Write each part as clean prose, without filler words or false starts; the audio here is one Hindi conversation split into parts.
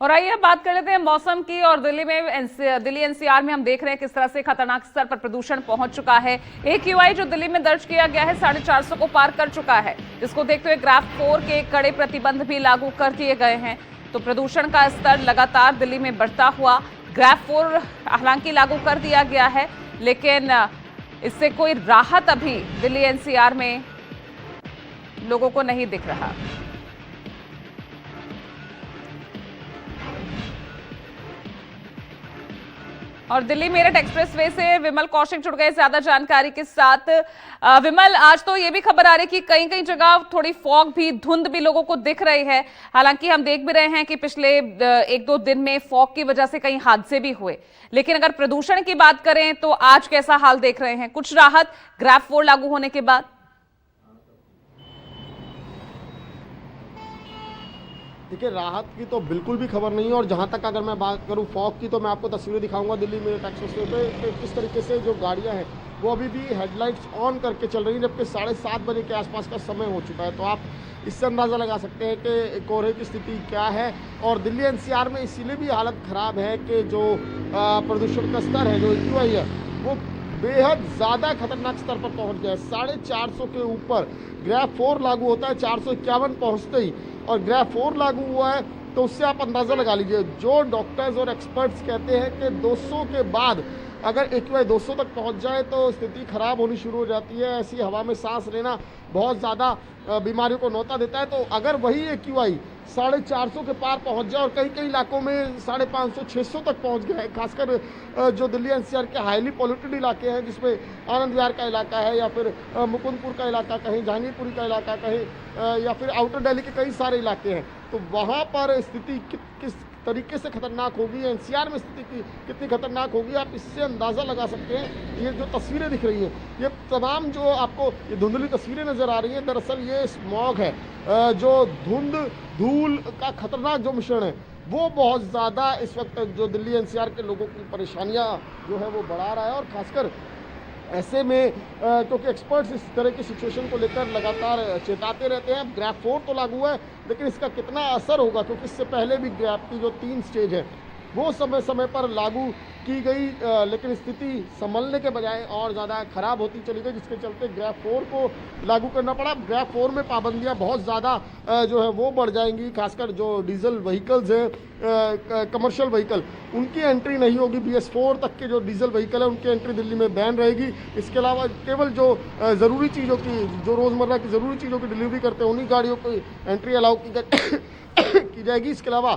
और आइए अब बात कर लेते हैं मौसम की। और दिल्ली एनसीआर में हम देख रहे हैं किस तरह से खतरनाक स्तर पर प्रदूषण पहुंच चुका है। AQI जो दिल्ली में दर्ज किया गया है 450 को पार कर चुका है। इसको देखते हुए ग्राफ 4 के कड़े प्रतिबंध भी लागू कर दिए गए हैं। तो प्रदूषण का स्तर लगातार दिल्ली में बढ़ता हुआ। ग्राफ 4 हालांकि लागू कर दिया गया है, लेकिन इससे कोई राहत अभी दिल्ली एनसीआर में लोगों को नहीं दिख रहा। और दिल्ली मेरठ एक्सप्रेसवे से विमल कौशिक जुड़ गए ज्यादा जानकारी के साथ। विमल, आज तो ये भी खबर आ रही कि कई कई जगह थोड़ी फॉग भी, धुंध भी लोगों को दिख रही है। हालांकि हम देख भी रहे हैं कि पिछले 1-2 दिन में फॉग की वजह से कई हादसे भी हुए, लेकिन अगर प्रदूषण की बात करें तो आज कैसा हाल देख रहे हैं? कुछ राहत ग्राफ 4 लागू होने के बाद? देखिए, राहत की तो बिल्कुल भी खबर नहीं है। और जहाँ तक अगर मैं बात करूँ फॉग की, तो मैं आपको तस्वीरें दिखाऊंगा दिल्ली में एक्सप्रेसवे पे कि किस तरीके से जो गाड़ियाँ हैं वो अभी भी हेडलाइट्स ऑन करके चल रही हैं, जबकि 7:30 बजे के आसपास का समय हो चुका है। तो आप इससे अंदाज़ा लगा सकते हैं कि कोहरे की स्थिति क्या है। और दिल्ली एनसीआर में इसीलिए भी हालत ख़राब है कि जो प्रदूषण का स्तर है, जो AQI है, वो बेहद ज़्यादा खतरनाक स्तर पर पहुंच गया है। 450 के ऊपर ग्राफ 4 लागू होता है 451 पहुंचते ही, और ग्राफ 4 लागू हुआ है तो उससे आप अंदाज़ा लगा लीजिए। जो डॉक्टर्स और एक्सपर्ट्स कहते हैं कि 200 के बाद अगर AQI 200 तक पहुंच जाए तो स्थिति खराब होनी शुरू हो जाती है। ऐसी हवा में सांस लेना बहुत ज़्यादा बीमारियों को न्योता देता है। तो अगर वही AQI 450 के पार पहुंच जाए, और कई कई इलाकों में 550-600 तक पहुंच गया है, खासकर जो दिल्ली एनसीआर के हाईली पॉल्यूटेड इलाके हैं, जिसमें आनंद विहार का इलाका है, या फिर मुकुंदपुर का इलाका कहीं, जहांगीरपुरी का इलाका कहीं, या फिर आउटर दिल्ली के कई सारे इलाके हैं, तो वहाँ पर स्थिति किस तरीके से खतरनाक होगी, एनसीआर में स्थिति कितनी खतरनाक होगी, आप इससे अंदाज़ा लगा सकते हैं। ये जो तस्वीरें दिख रही हैं, ये तमाम जो आपको ये धुंधली तस्वीरें नज़र आ रही हैं, दरअसल ये स्मॉग है। जो धुंध धूल का खतरनाक जो मिश्रण है, वो बहुत ज़्यादा इस वक्त जो दिल्ली एनसीआर के लोगों की परेशानियाँ जो है वो बढ़ा रहा है। और ख़ासकर ऐसे में क्योंकि एक्सपर्ट्स इस तरह की सिचुएशन को लेकर लगातार चेताते रहते हैं। ग्राफ 4 तो लागू है, लेकिन इसका कितना असर होगा, क्योंकि इससे पहले भी ग्राफ की जो 3 स्टेज है वो समय समय पर लागू की गई, लेकिन स्थिति संभलने के बजाय और ज़्यादा ख़राब होती चली गई, जिसके चलते ग्राफ 4 को लागू करना पड़ा। ग्राफ 4 में पाबंदियां बहुत ज़्यादा जो है वो बढ़ जाएंगी। खासकर जो डीजल व्हीकल्स हैं, कमर्शियल व्हीकल, उनकी एंट्री नहीं होगी। BS4 तक के जो डीजल व्हीकल है उनकी एंट्री दिल्ली में बैन रहेगी। इसके अलावा केवल जो ज़रूरी चीज़ों की, जो रोज़मर्रा की ज़रूरी चीज़ों की डिलीवरी करते हैं, उन्हीं गाड़ियों की एंट्री अलाउ की जाएगी। इसके अलावा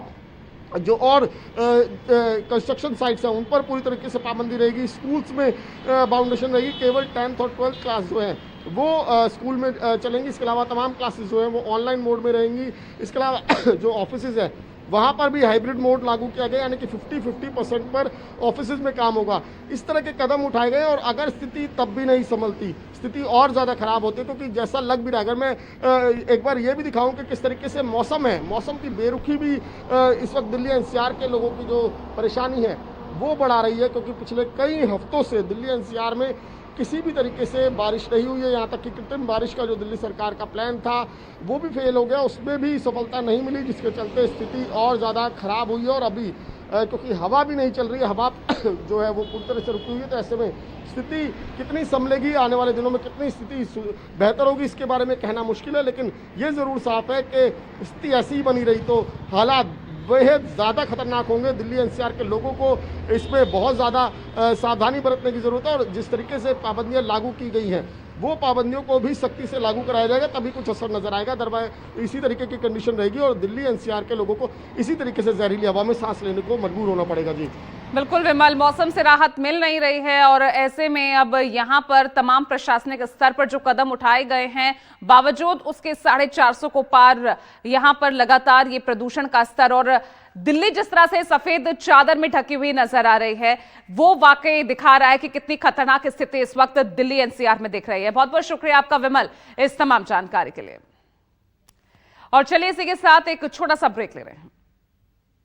जो और कंस्ट्रक्शन साइट्स हैं उन पर पूरी तरीके से पाबंदी रहेगी। स्कूल्स में बाउंडेशन रहेगी। केवल 10th और 12th क्लास जो है वो स्कूल में चलेंगी। इसके अलावा तमाम क्लासेस जो हैं वो ऑनलाइन मोड में रहेंगी। इसके अलावा जो ऑफिसेज हैं वहाँ पर भी हाइब्रिड मोड लागू किया गया, यानी कि 50-50% पर ऑफिसेज में काम होगा। इस तरह के कदम उठाए गए। और अगर स्थिति तब भी नहीं संभलती, स्थिति और ज़्यादा ख़राब होती है, क्योंकि जैसा लग भी रहा है, अगर मैं एक बार ये भी दिखाऊं कि किस तरीके से मौसम है, मौसम की बेरुखी भी इस वक्त दिल्ली एनसीआर के लोगों की जो परेशानी है वो बढ़ा रही है। क्योंकि पिछले कई हफ्तों से दिल्ली एनसीआर में किसी भी तरीके से बारिश नहीं हुई है। यहाँ तक कि कृत्रिम बारिश का जो दिल्ली सरकार का प्लान था वो भी फेल हो गया, उसमें भी सफलता नहीं मिली, जिसके चलते स्थिति और ज़्यादा ख़राब हुई है। और अभी क्योंकि हवा भी नहीं चल रही है, हवा जो है वो पूरी तरह से रुकी हुई है, तो ऐसे में स्थिति कितनी संभलेगी, आने वाले दिनों में कितनी स्थिति बेहतर होगी, इसके बारे में कहना मुश्किल है। लेकिन ये ज़रूर साफ है कि स्थिति ऐसी ही बनी रही तो हालात बेहद ज़्यादा खतरनाक होंगे। दिल्ली एनसीआर के लोगों को इसमें बहुत ज़्यादा सावधानी बरतने की ज़रूरत है। और जिस तरीके से पाबंदियां लागू की गई हैं वो पाबंदियों को भी सख्ती से लागू कराया जाएगा, तभी कुछ असर नजर आएगा। दरअसल इसी तरीके की कंडीशन रहेगी और दिल्ली एनसीआर के लोगों को इसी तरीके से जहरीली हवा में सांस लेने को मजबूर होना पड़ेगा। जी बिल्कुल विमल, मौसम से राहत मिल नहीं रही है, और ऐसे में अब यहाँ पर तमाम प्रशासनिक स्तर पर जो कदम उठाए गए हैं, बावजूद उसके 450 को पार यहाँ पर लगातार ये प्रदूषण का स्तर, और दिल्ली जिस तरह से सफेद चादर में ढकी हुई नजर आ रही है, वो वाकई दिखा रहा है कि कितनी खतरनाक स्थिति इस वक्त दिल्ली एनसीआर में दिख रही है। बहुत बहुत शुक्रिया आपका विमल इस तमाम जानकारी के लिए। और चलिए इसी के साथ एक छोटा सा ब्रेक ले रहे हैं।